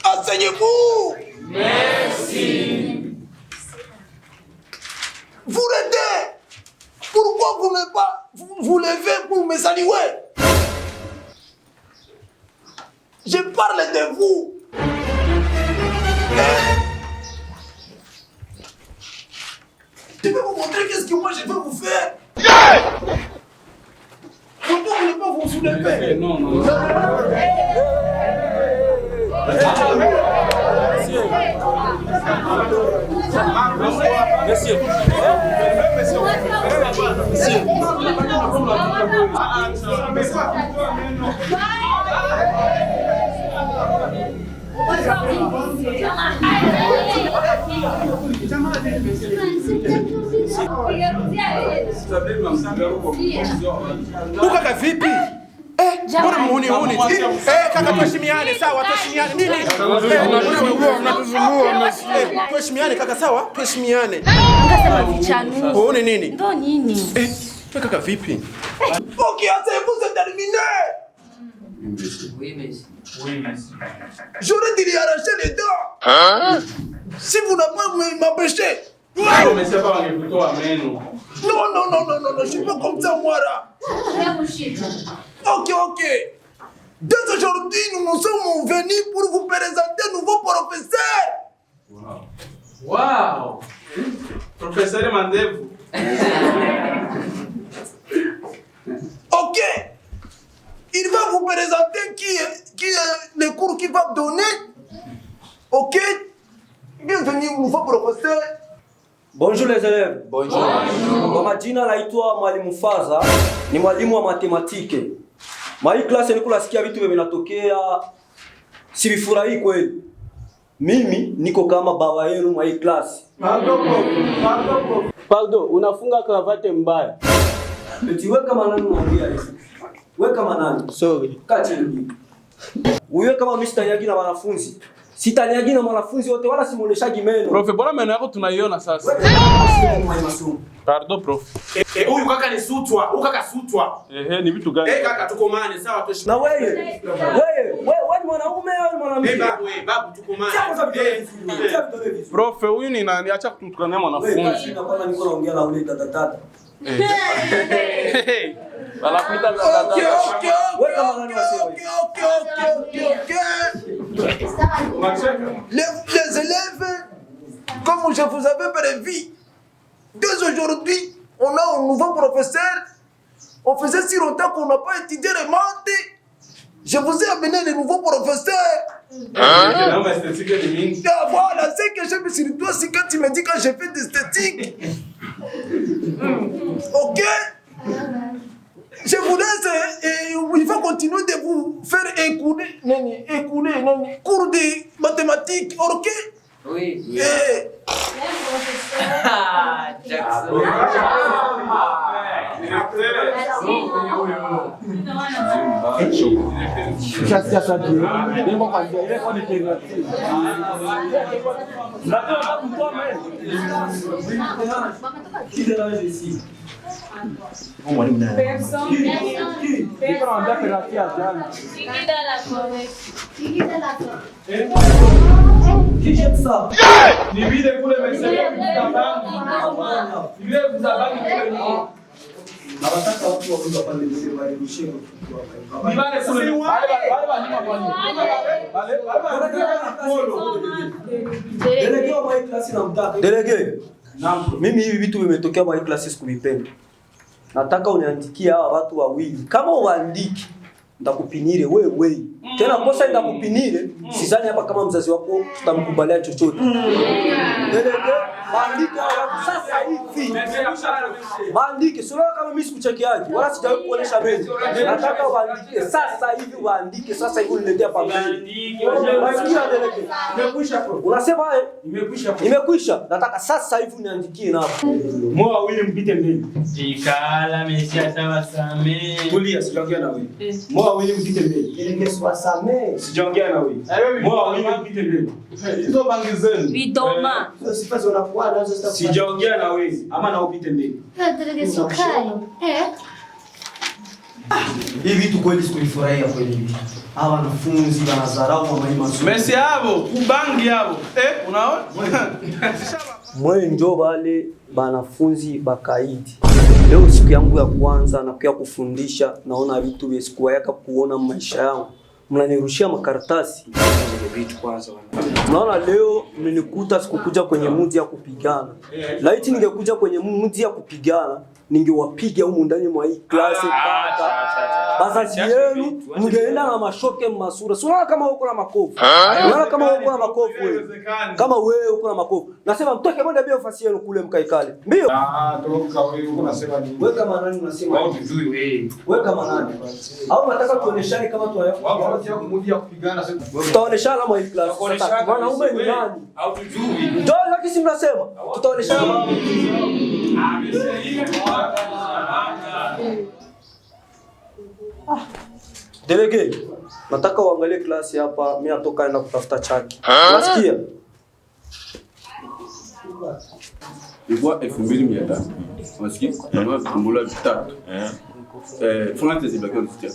Asseyez-vous. Merci. Vous l'aidez. Pourquoi vous ne pas vous levez pour me saluer? Je parle de vous. Je vais vous montrer qu'est-ce que moi je vais vous faire. Pourquoi vous ne pas vous soulever? Non. Monsieur. Kaka vipi? Mbona muone? Kaka tuheshimiane sawa, tuheshimiane. Nini? Mnatuzumbua. Tuheshimiane kaka sawa? Tuheshimiane. Ungesema vichanu. Uone nini? Ndo nini? Kaka vipi? OK, asseyez-vous, c'est terminé. Oui, monsieur. J'aurais dû lui arracher les dents. Si vous n'avez pas m'empêché. Non, je suis pas comme ça, moi là. OK. Dès aujourd'hui, nous sommes venus pour vous présenter un nouveau professeur. Wow. Professeur Mandevu. OK. Il va vous présenter qui est le cours qu'il va donner. OK. Bienvenue, nouveau professeur. Bonjour les élèves. Bonjour. Kwa majina naitwa Mwalimu Faza, ni mwalimu wa matematike. Hii klasi niko nasikia vitu vinatokea. Sivifurahi kweli. Mimi niko kama baba yenu hii klasi. Pardon, unafunga kravate mbaya. Eti wewe kama nani unaongea hivi? Wewe kama nani? Sorry. Kati hivi. Wewe kama Mr. Yagi na wanafunzi. Sitaniagi na wanafunzi wote wala simuoneshaji meno. Prof, bora meno yako tunaiona sasa. Pardon prof. Huyu kaka ni sutwa, huyu kaka sutwa. Ni vitu gani? Kaka tukomane sawa tu. Na wewe ni mwanaume au mwanamke? Babu tukomane. Prof, huyu ni nani? Acha kutukania mwanafunzi. Napana niko naongea na ule tata. Wanakuita tata. Wewe kama nani wasema? Les élèves, comme je vous avais prévu, dès aujourd'hui, on a un nouveau professeur. On faisait si longtemps qu'on n'a pas étudié les maths. Je vous ai amené le nouveau professeur. Voilà, c'est que je me suis dit, toi aussi quand tu me dis que j'ai fait d'esthétique. OK? Je vous laisse et il faut continuer de vous faire écouler cours de mathématiques, OK? Oui. Jackson. Qui jette ça? Ni vile kule mesema vile kuzabaki kule ni. Na wataka watu wakuja pale ndio waerushie kwa. Ni wale kule wale wanyuma kwa nini? Delege wa hii klasi na mtaka. Delege. Naam. Mimi hivi vitu vimetokea kwa hii klasi sikuvipenda. Nataka uniandikie hawa watu wawili. Kama uandiki nitakupinire wewe. Tena kosa nitakupinire, sidhani hapa kama mzazi wako tutamkubalia chochote. Delege, maandike hawa sasa hivi. Maandike, sio kama mimi sikuchekeaje, wala sijawahi kuonesha mimi. Nataka waandike sasa hivi, waandike sasa hivi uniletea pambeni. Unasikia Delege? Imekwisha pro. Unasema Imekwisha. imekwisha. Nataka sasa hivi uniandikie na hapo. Mwa wawili mpite mbele. Jikala mesia sawa same. Tulia, sijaongea na wewe. Mwa wewe mpite mbele. Delege siwasamee. Sijaongea na wewe. Mwa wewe mpite mbele. Hizo bangi zenu. Vidoma. Sio sifa zinakuwa nazo sasa. Sijaongea na wewe. Ama na upite mbele. Delege sukari. Hivi vitu kweli sikulifurahia kweli. Hawa wanafunzi wanadharau mama masomo. Messi hapo, kubangi hapo. Unaona? Mwe njo wale banafunzi bakaidi. Leo siku yangu ya kwanza na kuya kufundisha, naona vitu vya siku yaka kuona maisha yangu. Mnanirushia makaratasi. Vitu kwanza Naona leo mnikuta sikukuja kwenye mudi ya kupigana. Laiti ningekuja kwenye mudi ya kupigana, ningewapiga humu ndani mwa hii klasi paka. Bazazi yenu mngeenda na mashoke masura. Unaona kama uko na makovu. Unaona kama uko na makovu wewe. Kama wewe uko na makovu. Nasema mtoke mwende bio fasi yenu kule mkaikale. Mbio. Toka wewe uko nasema nini? Wewe kama nani unasema? Wao vizuri wewe. Wewe kama nani? Au nataka tuoneshane kama tu hapo. Wao wanataka kumudia kupigana sasa. Tutaoneshana mwa hii klasi. Wanaume ni nani? Au tujui. Ndio lakini si mnasema. Tutaoneshana. Delege, nataka uangalie klasi hapa, mimi natoka naenda kutafuta chaki. Unasikia? Ilikuwa 2500. Unasikia? Kama kumbula vitatu. Franga zibaki usitia.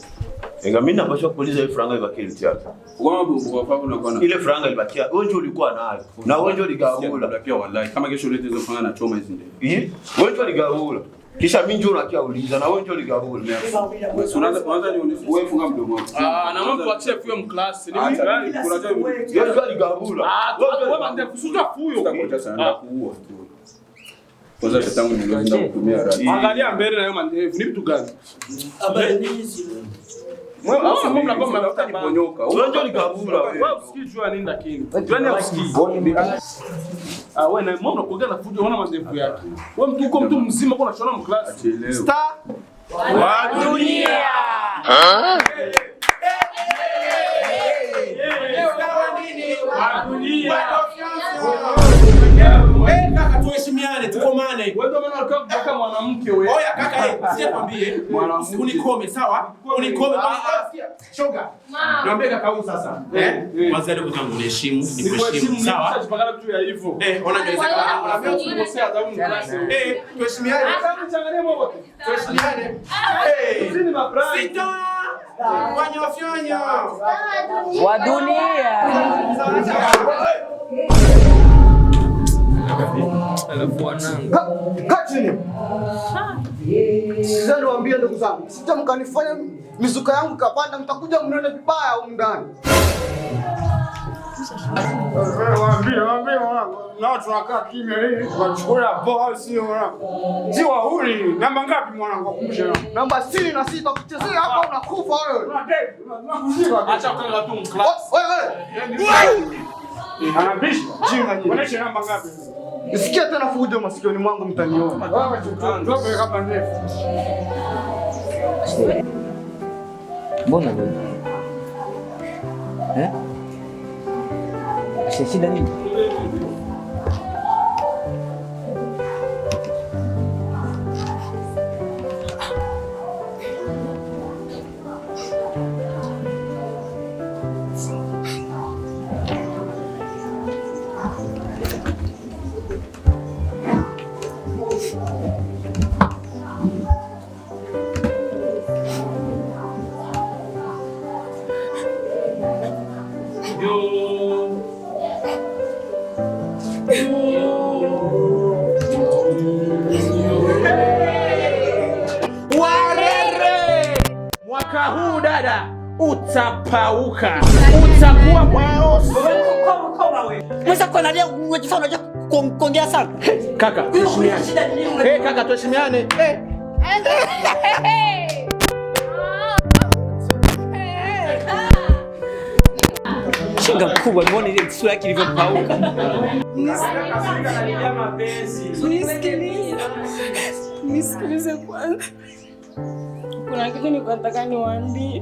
Inga mimi napaswa kuuliza ile franga ibaki ilitiaka. Kwa sababu unakuwa Ile franga ilibakia. Wewe ndio ulikuwa nayo. Na wewe ndio ligabula. Pia wallahi kama kesho ulete hizo franga na choma hizo ndio. Wewe ndio ligabula. Kisha mimi ndio nakia uliza na wewe ndio ligabula. Unaanza nionyeshe wewe funga mdomo wako. Na mambo tuachie kwa mklasi. Ni gani? Kuraja wewe ndio ligabula. Wewe mande kusuta fuyo. Utakuja sana kuua tu. Kwanza tatangu nilienda kutumia radio. Angalia mbele na hiyo mandevu. Ni vitu gani? Habari hizi. Wewe mnakuwa mnafuta Ponyoka. Wewe ndio ligabula wewe. Wewe usikijua nini lakini. Twende usikii. Wewe na mbona unakuongea na fujo unaona mandevu yake. Wewe mtu uko mtu mzima uko unashona mklasi. Star wa dunia. Kaka tuheshimiane, tukomane. Wewe ndio maana unataka kutaka mwanamke wewe. Oya kaka, sikwambie. Unikome, sawa? Unikome. Shoga. Niambie kaka huyu sasa. Kwanza ndio kwanza uniheshimu, nikuheshimu, sawa? Tutapakana tu ya hivyo. Ona ndio Unavyo tukosea adhabu mklasi. tuheshimiane. Changanya mambo. Tuheshimiane. Sisi mabrand. Sita. Fanya fyanya. Wa dunia. Kachini. Sasa niwaambie ndugu zangu, sita mkanifanya mizuka yangu kapanda, mtakuja mnione vibaya huko ndani. Waambie nao tunakaa kimya hii, wachukue hapo sio mwanangu. Si wahuri, namba ngapi mwanangu akumbushe namba? Namba 66 ukichezea hapa unakufa wewe. Acha kutaka tu mklasi. Wewe. Anabishi, chinga nyinyi. Onesha namba ngapi? Nisikie tena fujo masikioni mwangu mtaniona. Wewe tutoke kama ndefu. Mbona wewe? Shida nini? Mwaka huu dada utapauka, utakuwa mweusi. Mweza kuangalia unajifanya unajua kuongea sana. Kaka, tuheshimiane. Kaka, tuheshimiane. Shinga kubwa nione ile sura yake ilivyopauka. Nisikilize kwanza. Kuna kitu nilikuwa nataka niwaambie.